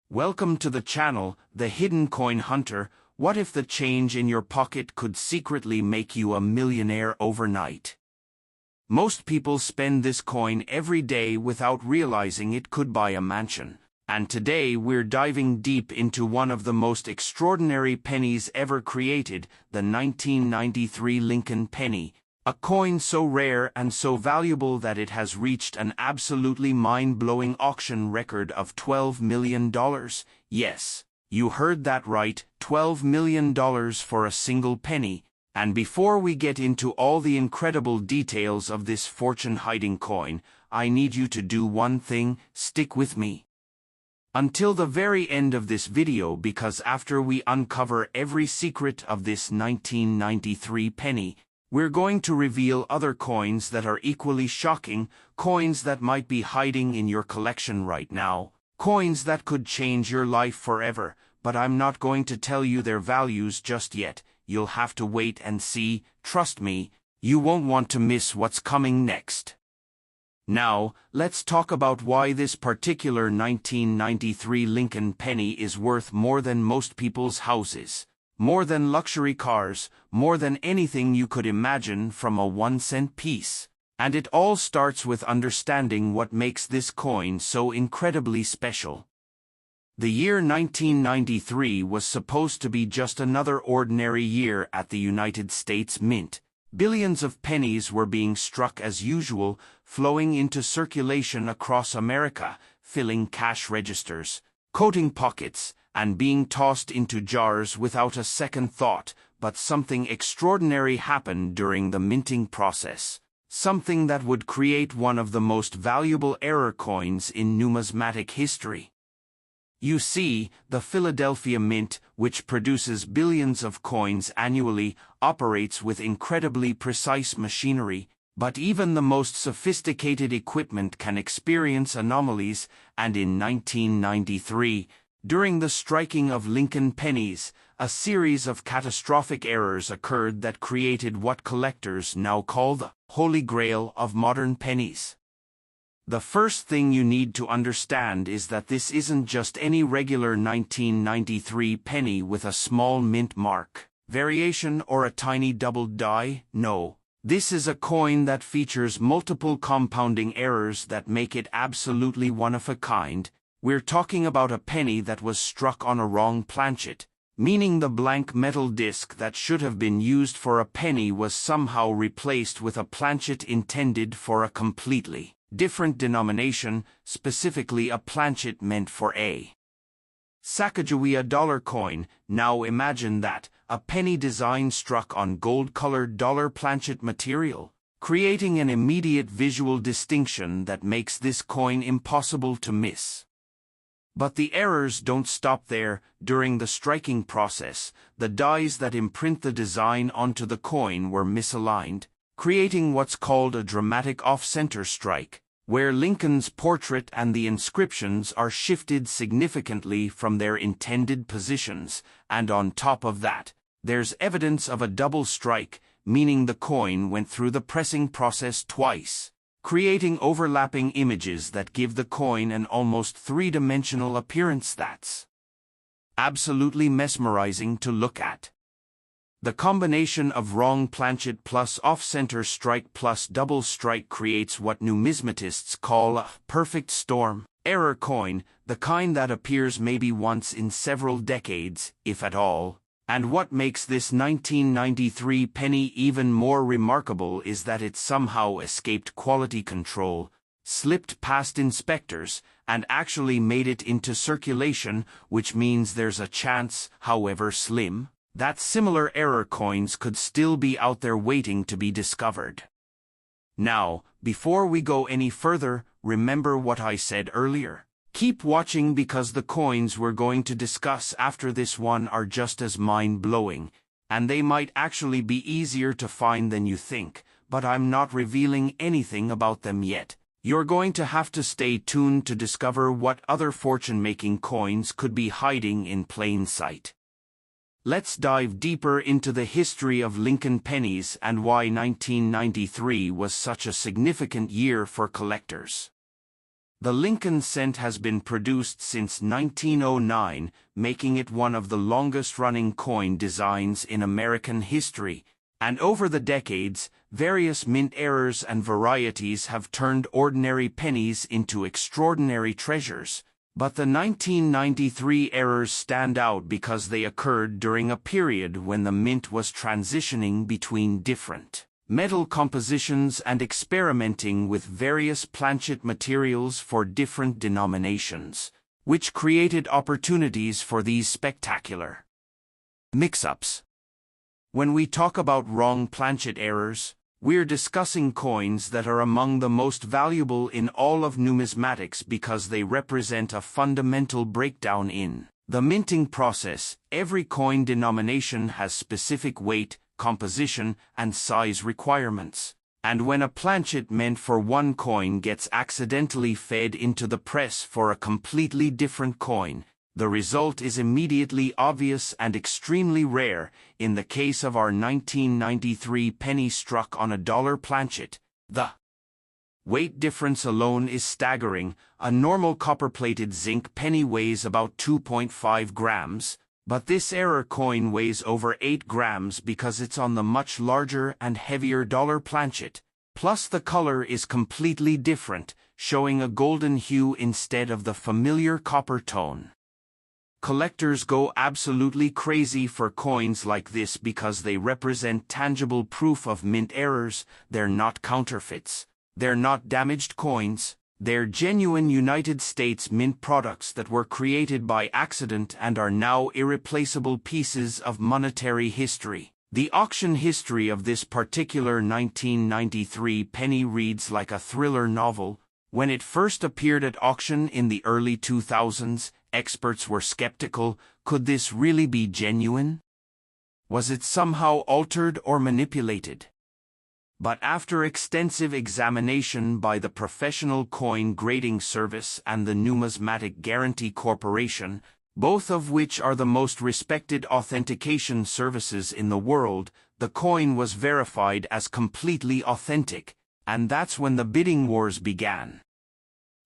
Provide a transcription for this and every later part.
Welcome to the channel, The Hidden Coin Hunter. What if the change in your pocket could secretly make you a millionaire overnight? Most people spend this coin every day without realizing it could buy a mansion. And today we're diving deep into one of the most extraordinary pennies ever created, the 1993 Lincoln penny. A coin so rare and so valuable that it has reached an absolutely mind-blowing auction record of $12 million. Yes, you heard that right, $12 million for a single penny. And before we get into all the incredible details of this fortune-hiding coin, I need you to do one thing: stick with me until the very end of this video, because after we uncover every secret of this 1993 penny, we're going to reveal other coins that are equally shocking, coins that might be hiding in your collection right now, coins that could change your life forever, but I'm not going to tell you their values just yet. You'll have to wait and see. Trust me, you won't want to miss what's coming next. Now, let's talk about why this particular 1993 Lincoln penny is worth more than most people's houses. More than luxury cars, more than anything you could imagine from a 1-cent piece. And it all starts with understanding what makes this coin so incredibly special. The year 1993 was supposed to be just another ordinary year at the United States Mint. Billions of pennies were being struck as usual, flowing into circulation across America, filling cash registers, coating pockets, and being tossed into jars without a second thought. But something extraordinary happened during the minting process. Something that would create one of the most valuable error coins in numismatic history. You see, the Philadelphia Mint, which produces billions of coins annually, operates with incredibly precise machinery, but even the most sophisticated equipment can experience anomalies, and in 1993, during the striking of Lincoln pennies, a series of catastrophic errors occurred that created what collectors now call the Holy Grail of modern pennies. The first thing you need to understand is that this isn't just any regular 1993 penny with a small mint mark, variation, or a tiny doubled die. No, this is a coin that features multiple compounding errors that make it absolutely one of a kind. We're talking about a penny that was struck on a wrong planchet, meaning the blank metal disc that should have been used for a penny was somehow replaced with a planchet intended for a completely different denomination, specifically a planchet meant for a Sacagawea dollar coin. Now imagine that, a penny design struck on gold-colored dollar planchet material, creating an immediate visual distinction that makes this coin impossible to miss. But the errors don't stop there. During the striking process, the dies that imprint the design onto the coin were misaligned, creating what's called a dramatic off-center strike, where Lincoln's portrait and the inscriptions are shifted significantly from their intended positions, and on top of that, there's evidence of a double strike, meaning the coin went through the pressing process twice, creating overlapping images that give the coin an almost three-dimensional appearance that's absolutely mesmerizing to look at. The combination of wrong planchet plus off-center strike plus double strike creates what numismatists call a perfect storm error coin, the kind that appears maybe once in several decades, if at all. And what makes this 1993 penny even more remarkable is that it somehow escaped quality control, slipped past inspectors, and actually made it into circulation, which means there's a chance, however slim, that similar error coins could still be out there waiting to be discovered. Now, before we go any further, remember what I said earlier. Keep watching, because the coins we're going to discuss after this one are just as mind-blowing, and they might actually be easier to find than you think, but I'm not revealing anything about them yet. You're going to have to stay tuned to discover what other fortune-making coins could be hiding in plain sight. Let's dive deeper into the history of Lincoln pennies and why 1993 was such a significant year for collectors. The Lincoln cent has been produced since 1909, making it one of the longest-running coin designs in American history, and over the decades, various mint errors and varieties have turned ordinary pennies into extraordinary treasures. But the 1993 errors stand out because they occurred during a period when the mint was transitioning between different metal compositions and experimenting with various planchet materials for different denominations, which created opportunities for these spectacular mix-ups. When we talk about wrong planchet errors, we're discussing coins that are among the most valuable in all of numismatics because they represent a fundamental breakdown in the minting process. Every coin denomination has specific weight, composition, and size requirements. And when a planchet meant for one coin gets accidentally fed into the press for a completely different coin, the result is immediately obvious and extremely rare. In the case of our 1993 penny struck on a dollar planchet, the weight difference alone is staggering. A normal copper-plated zinc penny weighs about 2.5 grams, but this error coin weighs over 8 grams because it's on the much larger and heavier dollar planchet. Plus the color is completely different, showing a golden hue instead of the familiar copper tone. Collectors go absolutely crazy for coins like this because they represent tangible proof of mint errors. They're not counterfeits. They're not damaged coins. They're genuine United States mint products that were created by accident and are now irreplaceable pieces of monetary history. The auction history of this particular 1993 penny reads like a thriller novel. When it first appeared at auction in the early 2000s, experts were skeptical. Could this really be genuine? Was it somehow altered or manipulated? But after extensive examination by the Professional Coin Grading Service and the Numismatic Guarantee Corporation, both of which are the most respected authentication services in the world, the coin was verified as completely authentic, and that's when the bidding wars began.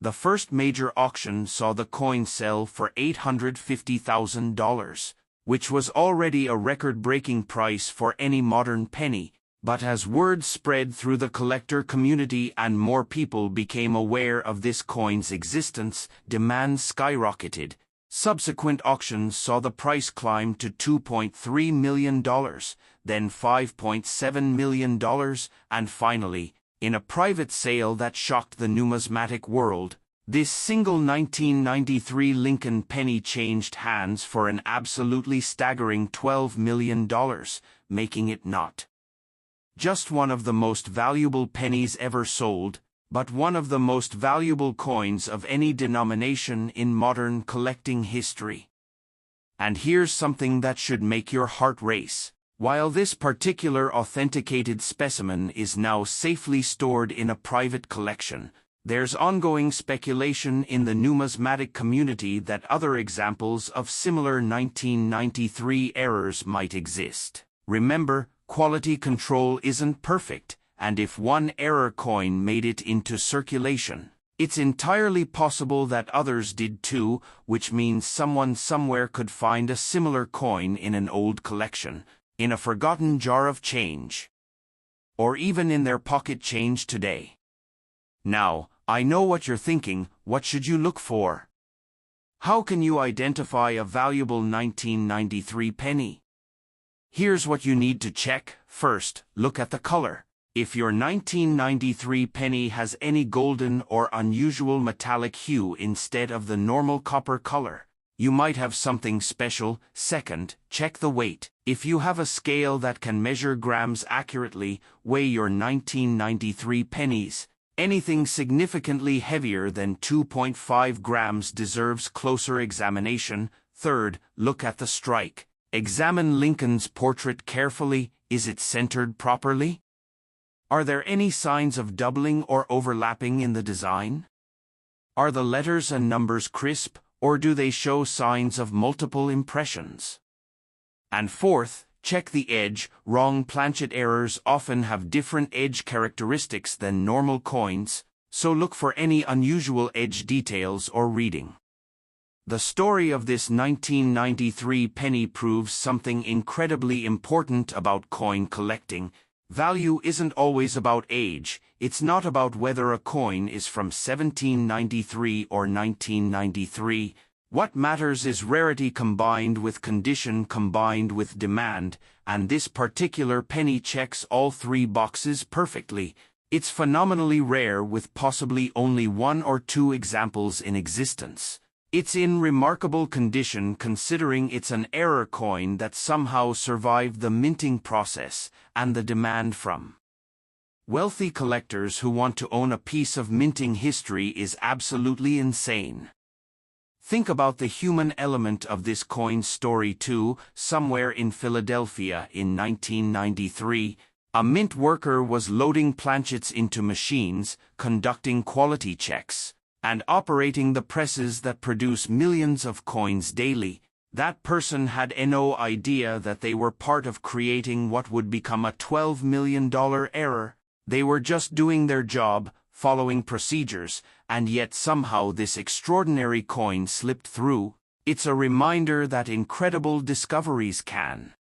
The first major auction saw the coin sell for $850,000, which was already a record-breaking price for any modern penny, but as word spread through the collector community and more people became aware of this coin's existence, demand skyrocketed. Subsequent auctions saw the price climb to $2.3 million, then $5.7 million, and finally, in a private sale that shocked the numismatic world, this single 1993 Lincoln penny changed hands for an absolutely staggering $12 million, making it not just one of the most valuable pennies ever sold, but one of the most valuable coins of any denomination in modern collecting history. And here's something that should make your heart race. While this particular authenticated specimen is now safely stored in a private collection, there's ongoing speculation in the numismatic community that other examples of similar 1993 errors might exist. Remember, quality control isn't perfect, and if one error coin made it into circulation, it's entirely possible that others did too, which means someone somewhere could find a similar coin in an old collection, in a forgotten jar of change, or even in their pocket change today. Now, I know what you're thinking. What should you look for? How can you identify a valuable 1993 penny? Here's what you need to check. First, look at the color. If your 1993 penny has any golden or unusual metallic hue instead of the normal copper color, you might have something special. Second, check the weight. If you have a scale that can measure grams accurately, weigh your 1993 pennies. Anything significantly heavier than 2.5 grams deserves closer examination. Third, look at the strike. Examine Lincoln's portrait carefully. Is it centered properly? Are there any signs of doubling or overlapping in the design? Are the letters and numbers crisp, or do they show signs of multiple impressions? And fourth, check the edge. Wrong planchet errors often have different edge characteristics than normal coins, so look for any unusual edge details or reading. The story of this 1993 penny proves something incredibly important about coin collecting. Value isn't always about age. It's not about whether a coin is from 1793 or 1993. What matters is rarity combined with condition combined with demand, and this particular penny checks all three boxes perfectly. It's phenomenally rare, with possibly only one or two examples in existence. It's in remarkable condition considering it's an error coin that somehow survived the minting process and the demand from wealthy collectors who want to own a piece of minting history is absolutely insane. Think about the human element of this coin's story too. Somewhere in Philadelphia in 1993, a mint worker was loading planchets into machines, conducting quality checks, and operating the presses that produce millions of coins daily. That person had no idea that they were part of creating what would become a $12 million error. They were just doing their job, following procedures, and yet somehow this extraordinary coin slipped through. It's a reminder that incredible discoveries can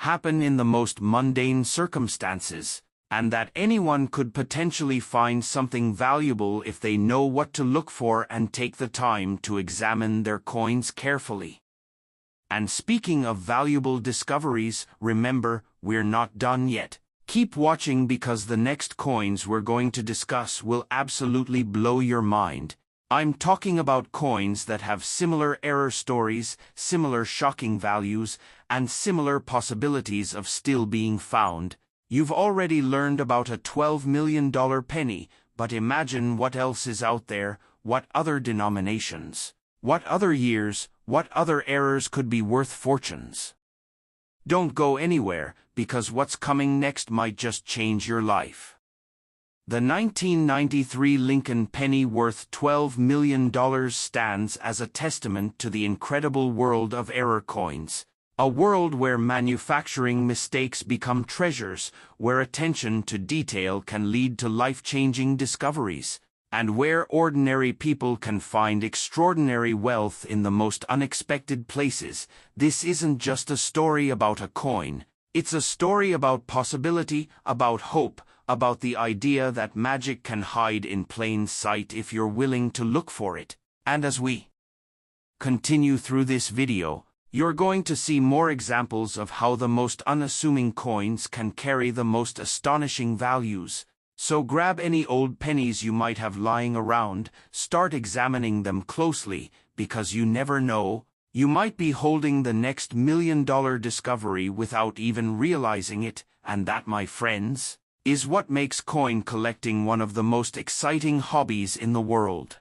happen in the most mundane circumstances, and that anyone could potentially find something valuable if they know what to look for and take the time to examine their coins carefully. And speaking of valuable discoveries, remember, we're not done yet. Keep watching because the next coins we're going to discuss will absolutely blow your mind. I'm talking about coins that have similar error stories, similar shocking values, and similar possibilities of still being found. You've already learned about a $12 million penny, but imagine what else is out there, what other denominations, what other years, what other errors could be worth fortunes. Don't go anywhere, because what's coming next might just change your life. The 1993 Lincoln penny worth $12 million stands as a testament to the incredible world of error coins. A world where manufacturing mistakes become treasures, where attention to detail can lead to life-changing discoveries, and where ordinary people can find extraordinary wealth in the most unexpected places. This isn't just a story about a coin. It's a story about possibility, about hope, about the idea that magic can hide in plain sight if you're willing to look for it. And as we continue through this video, you're going to see more examples of how the most unassuming coins can carry the most astonishing values. So grab any old pennies you might have lying around, start examining them closely, because you never know, you might be holding the next $1 million discovery without even realizing it, and that, my friends, is what makes coin collecting one of the most exciting hobbies in the world.